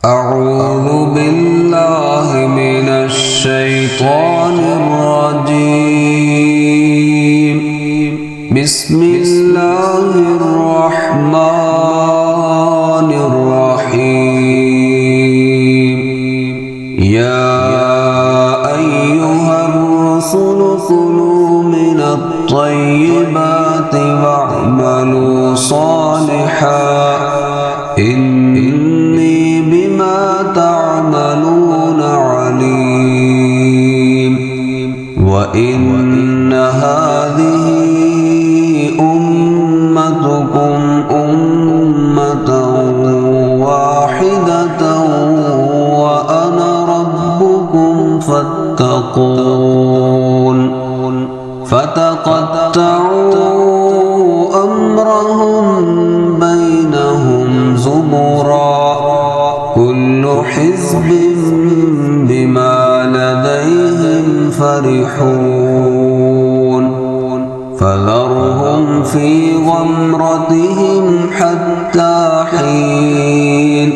أعوذ بالله من الشيطان الرجيم. بسم الله الرحمن الرحيم. يا أيها الرسل كلوا من الطيبات واعملوا صالحا إني بما تعملون عليم. وإن هذه أمتكم أمة واحدة وأنا ربكم فاتقون. فتقطعوا أمرهم بينهم زبرا كل حزب بما لديهم فرحون. فذرهم في غمرتهم حتى حين.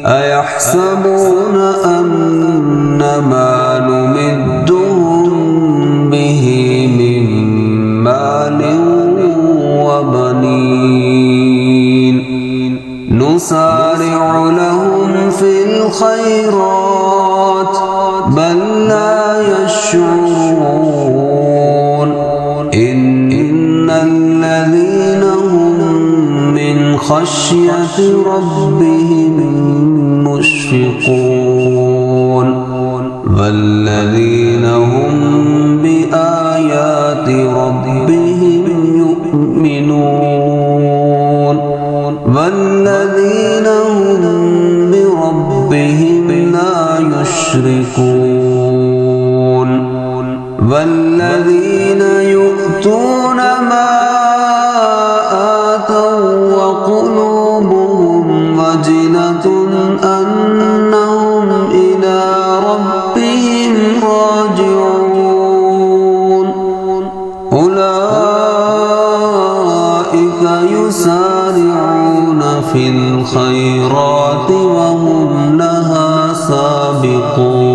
أيحسبون أن ما نمدهم به من مال وبنين نسارع لهم في الخيرات بل لا يشعرون. إن الذين هم من خشية ربهم مشفقون والذين هم بآيات ربهم يؤمنون والذين هم بربهم لا يشركون. والذين يؤتون ما آتوا وقلوبهم وجلة أنهم إلى ربهم راجعون. أولئك يسارعون في الخيرات وهم لها سابقون.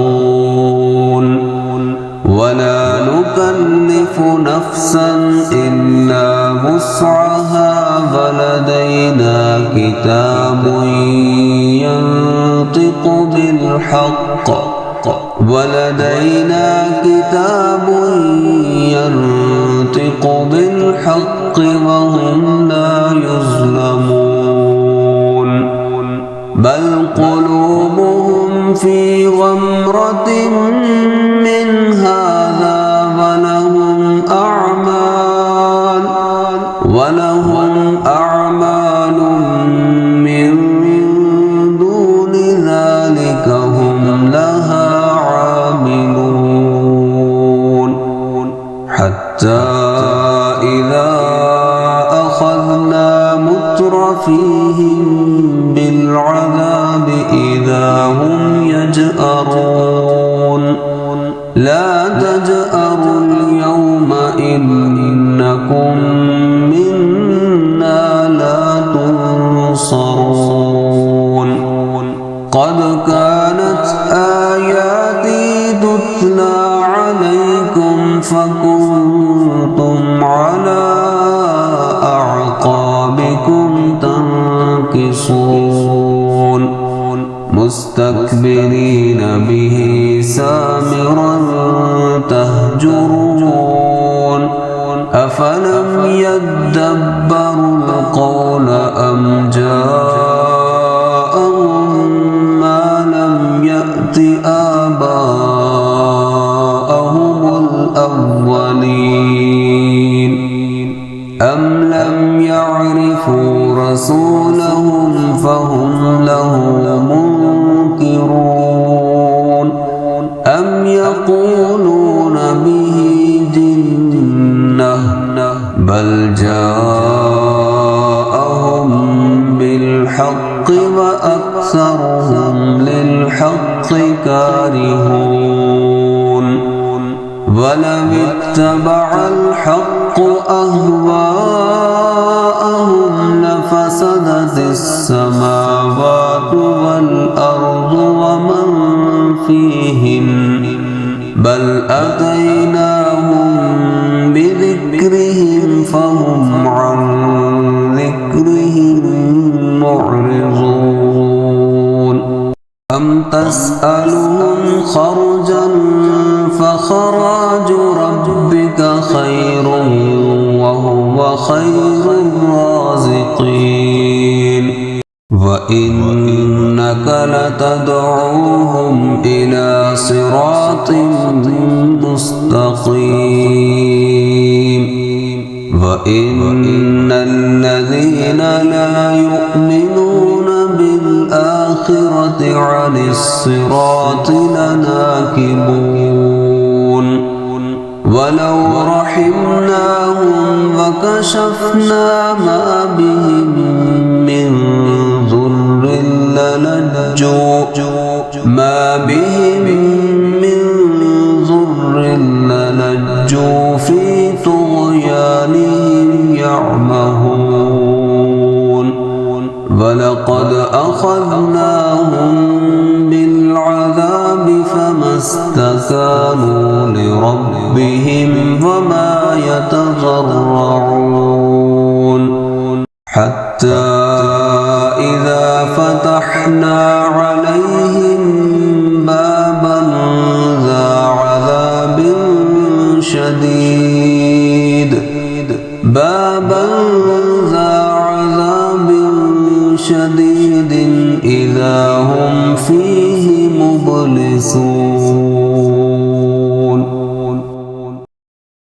ولا نكلف نفسا إلا وسعها ولدينا كتاب ينطق بالحق وهم لا يظلمون. بل قلوبهم في غمرة من هذا ولهم أعمال من دون ذلك هم لها عاملون. حتى إذا أخذنا مترفيهم بالعذاب إذا هم يجأرون. لا تجأروا اليوم إنكم منا لا تنصرون. قد كانت آياتي تتلى عليكم فكنتم على أعقابكم تنكصون مستكبرين به سامرا تهجرون. أفلم يدبروا القول أم جاءهم ما لم يأت آباءهم الأولين أم لم يعرفوا رسولهم فهم له منكرون. أم يقولون به جنة بل جاءهم بالحق وأكثرهم للحق كارهون. ولو اتبع الحق أهواءهم لفسدت السماوات والأرض فيهم بل أتيناهم بذكرهم فهم عن ذكرهم معرضون أم تسألهم خرجا فخراج ربك خير وهو خير الرازقين وإنك لتدعوهم إلى صراط مستقيم وإن الذين لا يؤمنون بالآخرة عن الصراط لناكبون ولو رحمناهم وكشفنا ما بهم من ضر للجوا في طغيانهم يعمهون ولقد أخذناهم بالعذاب فما استكانوا لربهم وما يتضرعون حتى إذا فتحنا عليهم بابا ذا عذاب شديد إذا هم فيه مبلسون